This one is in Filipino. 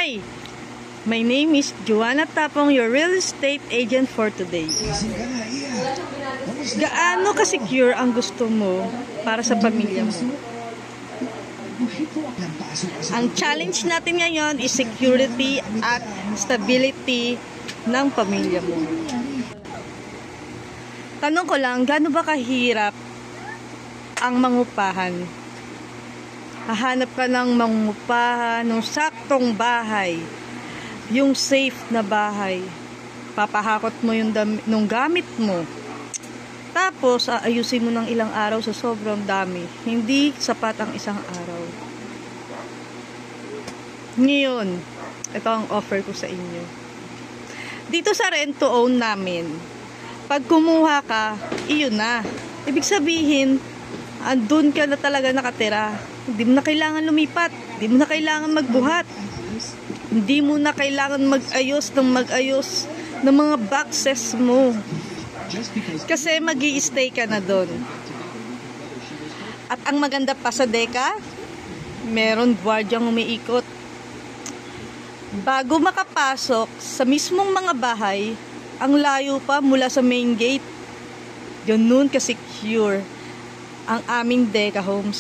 Hi! My name is Joanna Tapong, your real estate agent for today. Gaano ka-secure ang gusto mo para sa pamilya mo? Ang challenge natin ngayon is security at stability ng pamilya mo. Tanong ko lang, gaano ba kahirap ang mangupahan? Hahanap ka ng mangupahan, ng saktong bahay, yung safe na bahay. Papahakot mo yung nung gamit mo. Tapos, aayusin mo ng ilang araw sa sobrang dami. Hindi sapat ang isang araw. Ngayon, ito ang offer ko sa inyo. Dito sa rent to own namin, pag kumuha ka, iyon na. Ibig sabihin, andun ka na talaga nakatira. Hindi mo na kailangan lumipat. Hindi mo na kailangan magbuhat. Hindi mo na kailangan mag-ayos ng mga boxes mo. Kasi mag-i-stay ka na doon. At ang maganda pa sa Deka, meron gwardyang umiikot. Bago makapasok sa mismong mga bahay, ang layo pa mula sa main gate. Ganun ka-secure ang aming Deka Homes.